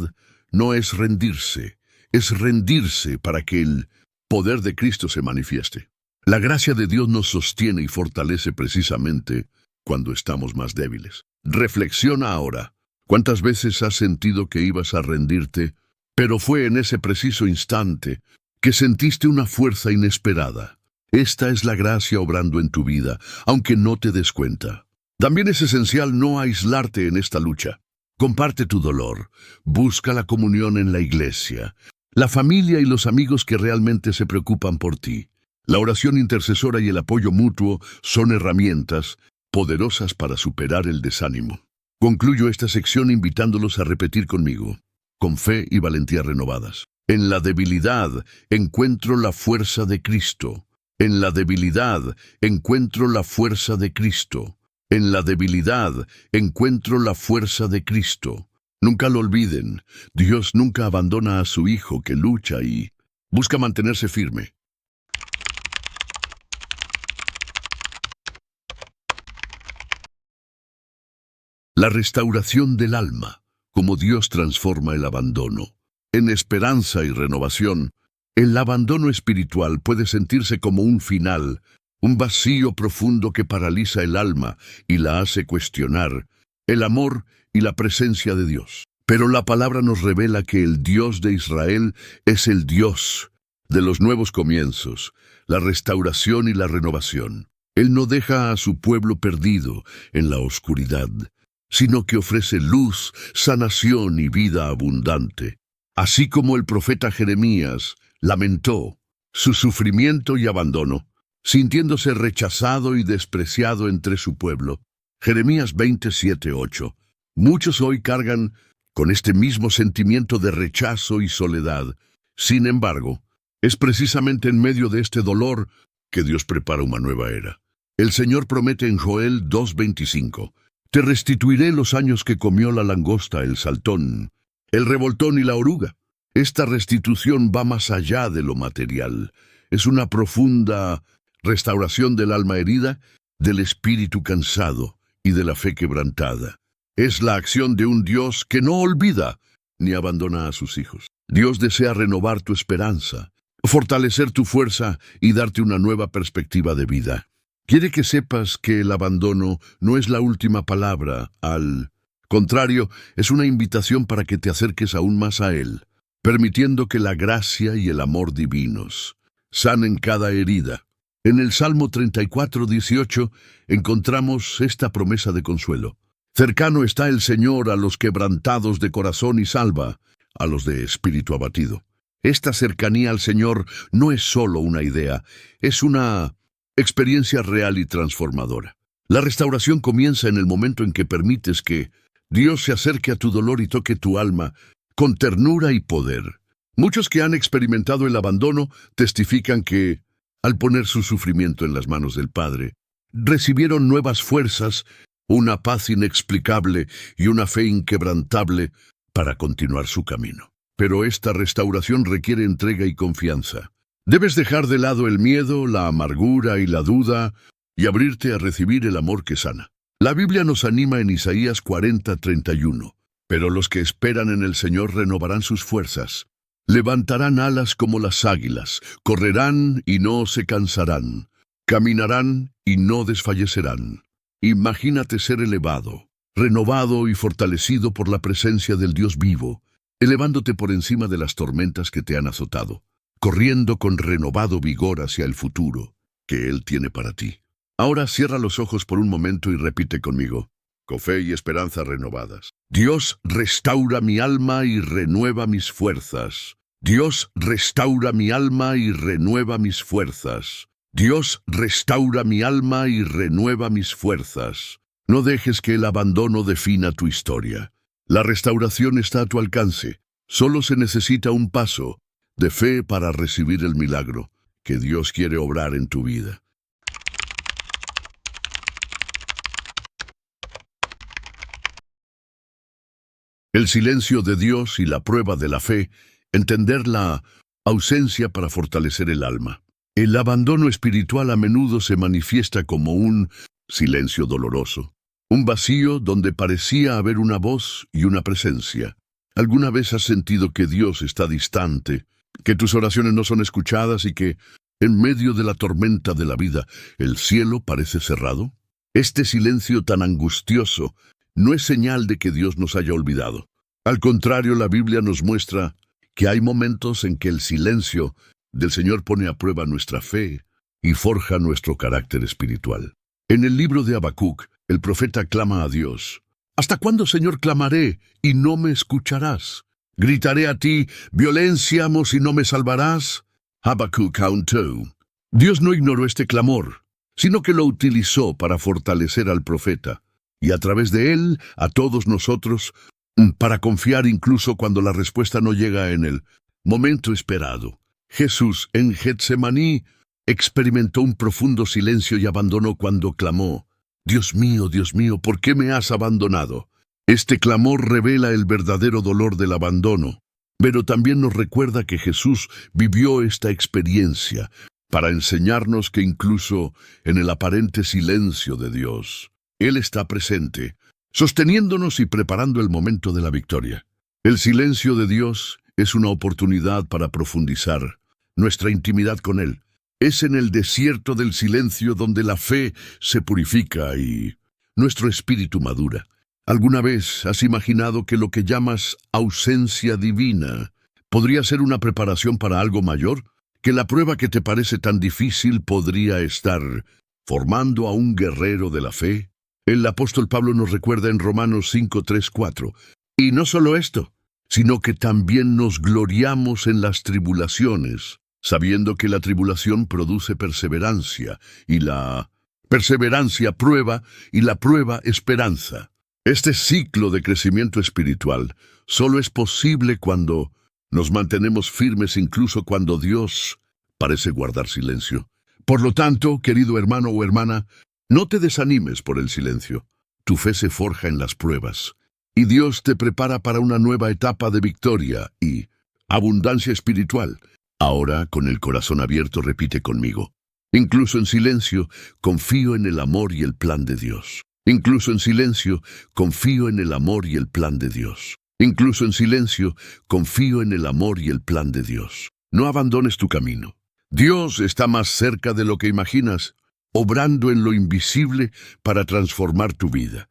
no es rendirse para que el poder de Cristo se manifieste. La gracia de Dios nos sostiene y fortalece precisamente cuando estamos más débiles. Reflexiona ahora. ¿Cuántas veces has sentido que ibas a rendirte, pero fue en ese preciso instante que sentiste una fuerza inesperada? Esta es la gracia obrando en tu vida, aunque no te des cuenta. También es esencial no aislarte en esta lucha. Comparte tu dolor, busca la comunión en la iglesia, la familia y los amigos que realmente se preocupan por ti. La oración intercesora y el apoyo mutuo son herramientas poderosas para superar el desánimo. Concluyo esta sección invitándolos a repetir conmigo, con fe y valentía renovadas: en la debilidad encuentro la fuerza de Cristo. En la debilidad encuentro la fuerza de Cristo. En la debilidad encuentro la fuerza de Cristo. Nunca lo olviden, Dios nunca abandona a su Hijo que lucha y busca mantenerse firme. La restauración del alma, como Dios transforma el abandono. En esperanza y renovación, el abandono espiritual puede sentirse como un final, un vacío profundo que paraliza el alma y la hace cuestionar el amor y la presencia de Dios. Pero la palabra nos revela que el Dios de Israel es el Dios de los nuevos comienzos, la restauración y la renovación. Él no deja a su pueblo perdido en la oscuridad, sino que ofrece luz, sanación y vida abundante. Así como el profeta Jeremías lamentó su sufrimiento y abandono, sintiéndose rechazado y despreciado entre su pueblo. Jeremías 27:8. Muchos hoy cargan con este mismo sentimiento de rechazo y soledad. Sin embargo, es precisamente en medio de este dolor que Dios prepara una nueva era. El Señor promete en Joel 2:25, «Te restituiré los años que comió la langosta, el saltón, el revoltón y la oruga». Esta restitución va más allá de lo material. Es una profunda restauración del alma herida, del espíritu cansado y de la fe quebrantada. Es la acción de un Dios que no olvida ni abandona a sus hijos. Dios desea renovar tu esperanza, fortalecer tu fuerza y darte una nueva perspectiva de vida. Quiere que sepas que el abandono no es la última palabra. Al contrario, es una invitación para que te acerques aún más a Él, permitiendo que la gracia y el amor divinos sanen cada herida. En el Salmo 34:18 encontramos esta promesa de consuelo: «Cercano está el Señor a los quebrantados de corazón y salva a los de espíritu abatido». Esta cercanía al Señor no es solo una idea, es una experiencia real y transformadora. La restauración comienza en el momento en que permites que Dios se acerque a tu dolor y toque tu alma con ternura y poder. Muchos que han experimentado el abandono testifican que, al poner su sufrimiento en las manos del Padre, recibieron nuevas fuerzas, una paz inexplicable y una fe inquebrantable para continuar su camino. Pero esta restauración requiere entrega y confianza. Debes dejar de lado el miedo, la amargura y la duda y abrirte a recibir el amor que sana. La Biblia nos anima en Isaías 40:31. «Pero los que esperan en el Señor renovarán sus fuerzas. Levantarán alas como las águilas, correrán y no se cansarán, caminarán y no desfallecerán». Imagínate ser elevado, renovado y fortalecido por la presencia del Dios vivo, elevándote por encima de las tormentas que te han azotado, corriendo con renovado vigor hacia el futuro que Él tiene para ti. Ahora cierra los ojos por un momento y repite conmigo, con fe y esperanza renovadas: «Dios restaura mi alma y renueva mis fuerzas. Dios restaura mi alma y renueva mis fuerzas. Dios restaura mi alma y renueva mis fuerzas. No dejes que el abandono defina tu historia. La restauración está a tu alcance. Solo se necesita un paso de fe para recibir el milagro que Dios quiere obrar en tu vida. El silencio de Dios y la prueba de la fe, entender la ausencia para fortalecer el alma. El abandono espiritual a menudo se manifiesta como un silencio doloroso, un vacío donde parecía haber una voz y una presencia. ¿Alguna vez has sentido que Dios está distante, que tus oraciones no son escuchadas y que, en medio de la tormenta de la vida, el cielo parece cerrado? Este silencio tan angustioso no es señal de que Dios nos haya olvidado. Al contrario, la Biblia nos muestra que hay momentos en que el silencio del Señor pone a prueba nuestra fe y forja nuestro carácter espiritual. En el libro de Habacuc, el profeta clama a Dios: ¿Hasta cuándo, Señor, clamaré y no me escucharás? Gritaré a ti, violencia, y no me salvarás. Habacuc 1:2. Dios no ignoró este clamor, sino que lo utilizó para fortalecer al profeta, y a través de él, a todos nosotros, para confiar incluso cuando la respuesta no llega en el momento esperado. Jesús en Getsemaní experimentó un profundo silencio y abandono cuando clamó: Dios mío, ¿por qué me has abandonado? Este clamor revela el verdadero dolor del abandono, pero también nos recuerda que Jesús vivió esta experiencia para enseñarnos que incluso en el aparente silencio de Dios, Él está presente, sosteniéndonos y preparando el momento de la victoria. El silencio de Dios es una oportunidad para profundizar nuestra intimidad con Él. Es en el desierto del silencio donde la fe se purifica y nuestro espíritu madura. ¿Alguna vez has imaginado que lo que llamas ausencia divina podría ser una preparación para algo mayor? ¿Que la prueba que te parece tan difícil podría estar formando a un guerrero de la fe? El apóstol Pablo nos recuerda en Romanos 5:3-4. Y no solo esto, sino que también nos gloriamos en las tribulaciones, sabiendo que la tribulación produce perseverancia, y la perseverancia prueba, y la prueba esperanza. Este ciclo de crecimiento espiritual solo es posible cuando nos mantenemos firmes incluso cuando Dios parece guardar silencio. Por lo tanto, querido hermano o hermana, no te desanimes por el silencio. Tu fe se forja en las pruebas, y Dios te prepara para una nueva etapa de victoria y abundancia espiritual. Ahora, con el corazón abierto, repite conmigo: incluso en silencio, confío en el amor y el plan de Dios. Incluso en silencio, confío en el amor y el plan de Dios. Incluso en silencio, confío en el amor y el plan de Dios. No abandones tu camino. Dios está más cerca de lo que imaginas, obrando en lo invisible para transformar tu vida.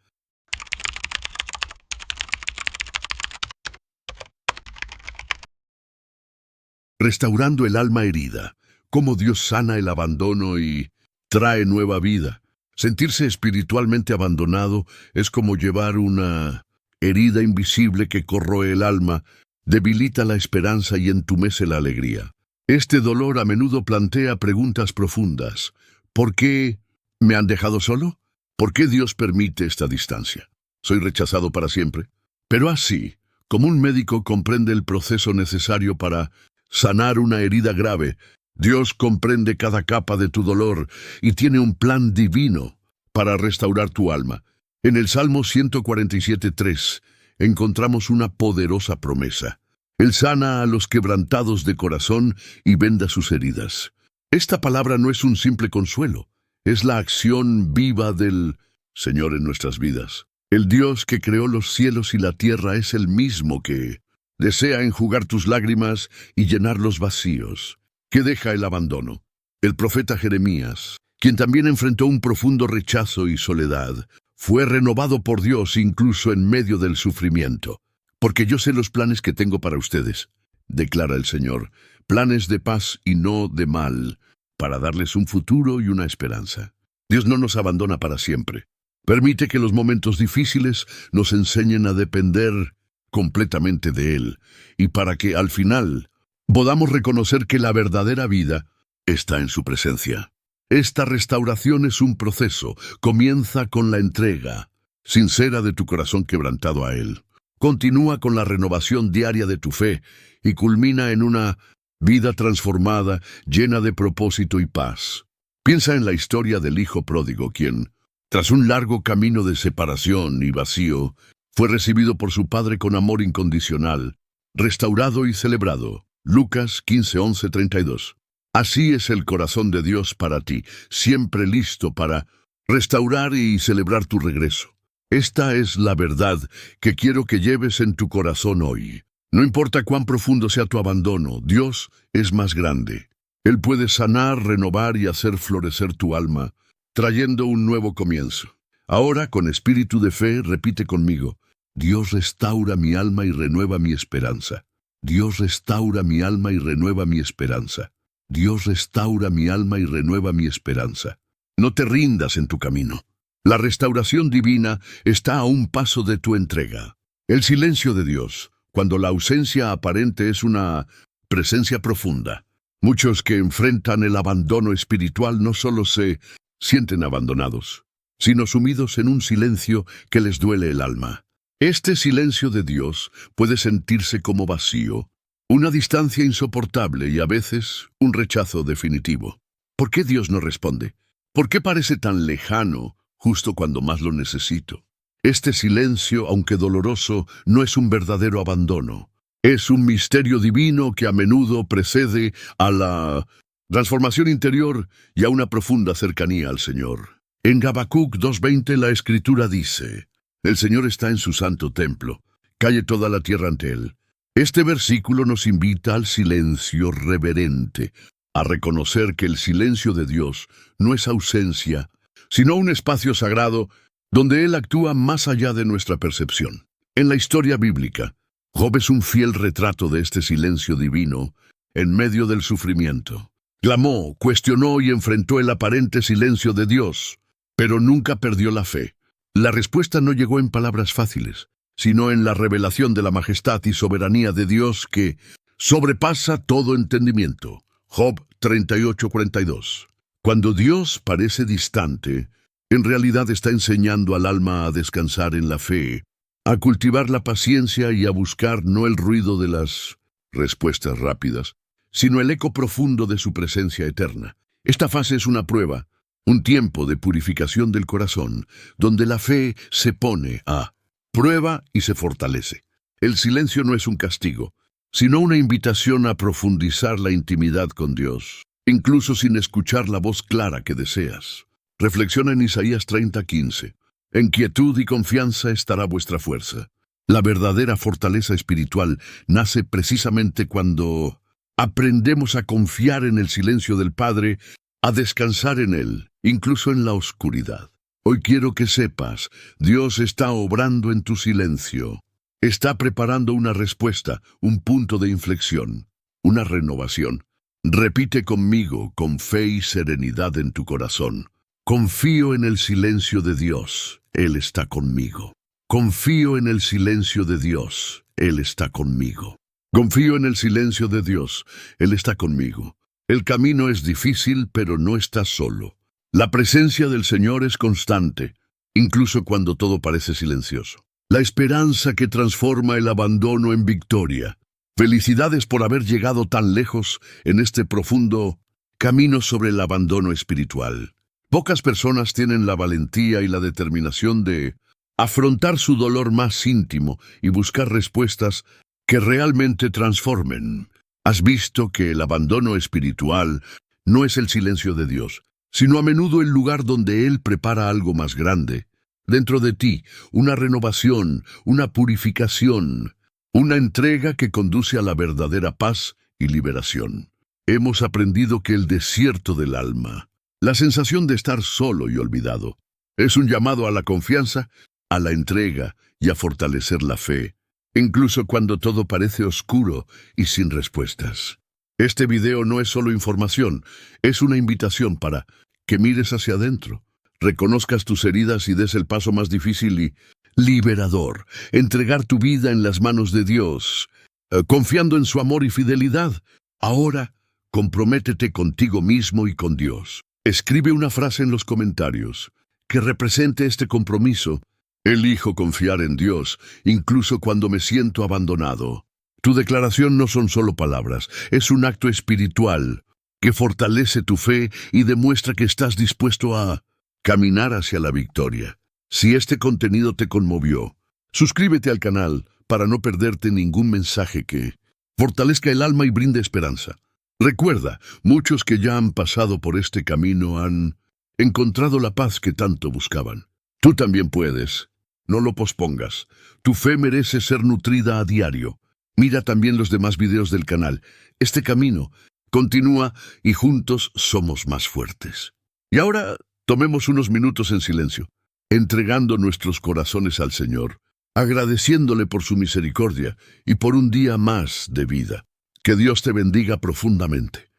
Restaurando el alma herida, cómo Dios sana el abandono y trae nueva vida. Sentirse espiritualmente abandonado es como llevar una herida invisible que corroe el alma, debilita la esperanza y entumece la alegría. Este dolor a menudo plantea preguntas profundas. ¿Por qué me han dejado solo? ¿Por qué Dios permite esta distancia? ¿Soy rechazado para siempre? Pero así, como un médico comprende el proceso necesario para sanar una herida grave, Dios comprende cada capa de tu dolor y tiene un plan divino para restaurar tu alma. En el Salmo 147:3 encontramos una poderosa promesa. Él sana a los quebrantados de corazón y venda sus heridas. Esta palabra no es un simple consuelo, es la acción viva del Señor en nuestras vidas. El Dios que creó los cielos y la tierra es el mismo que desea enjugar tus lágrimas y llenar los vacíos que deja el abandono. El profeta Jeremías, quien también enfrentó un profundo rechazo y soledad, fue renovado por Dios incluso en medio del sufrimiento. Porque yo sé los planes que tengo para ustedes, declara el Señor, planes de paz y no de mal, para darles un futuro y una esperanza. Dios no nos abandona para siempre. Permite que los momentos difíciles nos enseñen a depender completamente de Él, y para que al final podamos reconocer que la verdadera vida está en su presencia. Esta restauración es un proceso. Comienza con la entrega sincera de tu corazón quebrantado a Él. Continúa con la renovación diaria de tu fe y culmina en una vida transformada, llena de propósito y paz. Piensa en la historia del hijo pródigo, quien, tras un largo camino de separación y vacío, fue recibido por su padre con amor incondicional, restaurado y celebrado. Lucas 15:11-32. Así es el corazón de Dios para ti, siempre listo para restaurar y celebrar tu regreso. Esta es la verdad que quiero que lleves en tu corazón hoy. No importa cuán profundo sea tu abandono, Dios es más grande. Él puede sanar, renovar y hacer florecer tu alma, trayendo un nuevo comienzo. Ahora, con espíritu de fe, repite conmigo: Dios restaura mi alma y renueva mi esperanza. Dios restaura mi alma y renueva mi esperanza. Dios restaura mi alma y renueva mi esperanza. No te rindas en tu camino. La restauración divina está a un paso de tu entrega. El silencio de Dios, cuando la ausencia aparente es una presencia profunda. Muchos que enfrentan el abandono espiritual no solo se sienten abandonados, sino sumidos en un silencio que les duele el alma. Este silencio de Dios puede sentirse como vacío, una distancia insoportable y a veces un rechazo definitivo. ¿Por qué Dios no responde? ¿Por qué parece tan lejano justo cuando más lo necesito? Este silencio, aunque doloroso, no es un verdadero abandono. Es un misterio divino que a menudo precede a la transformación interior y a una profunda cercanía al Señor. En Habacuc 2:20 la Escritura dice: El Señor está en su santo templo, calle toda la tierra ante Él. Este versículo nos invita al silencio reverente, a reconocer que el silencio de Dios no es ausencia, sino un espacio sagrado donde Él actúa más allá de nuestra percepción. En la historia bíblica, Job es un fiel retrato de este silencio divino en medio del sufrimiento. Clamó, cuestionó y enfrentó el aparente silencio de Dios, pero nunca perdió la fe. La respuesta no llegó en palabras fáciles, sino en la revelación de la majestad y soberanía de Dios que sobrepasa todo entendimiento. Job 38:42. Cuando Dios parece distante, en realidad está enseñando al alma a descansar en la fe, a cultivar la paciencia y a buscar no el ruido de las respuestas rápidas, sino el eco profundo de su presencia eterna. Esta fase es una prueba, un tiempo de purificación del corazón, donde la fe se pone a prueba y se fortalece. El silencio no es un castigo, sino una invitación a profundizar la intimidad con Dios, incluso sin escuchar la voz clara que deseas. Reflexiona en Isaías 30:15. En quietud y confianza estará vuestra fuerza. La verdadera fortaleza espiritual nace precisamente cuando aprendemos a confiar en el silencio del Padre, a descansar en Él, incluso en la oscuridad. Hoy quiero que sepas, Dios está obrando en tu silencio. Está preparando una respuesta, un punto de inflexión, una renovación. Repite conmigo, con fe y serenidad en tu corazón: confío en el silencio de Dios, Él está conmigo. Confío en el silencio de Dios, Él está conmigo. Confío en el silencio de Dios, Él está conmigo. El camino es difícil, pero no estás solo. La presencia del Señor es constante, incluso cuando todo parece silencioso. La esperanza que transforma el abandono en victoria. Felicidades por haber llegado tan lejos en este profundo camino sobre el abandono espiritual. Pocas personas tienen la valentía y la determinación de afrontar su dolor más íntimo y buscar respuestas que realmente transformen. Has visto que el abandono espiritual no es el silencio de Dios, sino a menudo el lugar donde Él prepara algo más grande. Dentro de ti, una renovación, una purificación, una entrega que conduce a la verdadera paz y liberación. Hemos aprendido que el desierto del alma, la sensación de estar solo y olvidado, es un llamado a la confianza, a la entrega y a fortalecer la fe, incluso cuando todo parece oscuro y sin respuestas. Este video no es solo información, es una invitación para que mires hacia adentro, reconozcas tus heridas y des el paso más difícil y liberador, entregar tu vida en las manos de Dios. confiando en su amor y fidelidad. Ahora, comprométete contigo mismo y con Dios. Escribe una frase en los comentarios que represente este compromiso. Elijo confiar en Dios, incluso cuando me siento abandonado. Tu declaración no son solo palabras, es un acto espiritual que fortalece tu fe y demuestra que estás dispuesto a caminar hacia la victoria. Si este contenido te conmovió, suscríbete al canal para no perderte ningún mensaje que fortalezca el alma y brinde esperanza. Recuerda, muchos que ya han pasado por este camino han encontrado la paz que tanto buscaban. Tú también puedes. No lo pospongas. Tu fe merece ser nutrida a diario. Mira también los demás videos del canal. Este camino continúa y juntos somos más fuertes. Y ahora tomemos unos minutos en silencio, entregando nuestros corazones al Señor, agradeciéndole por su misericordia y por un día más de vida. Que Dios te bendiga profundamente.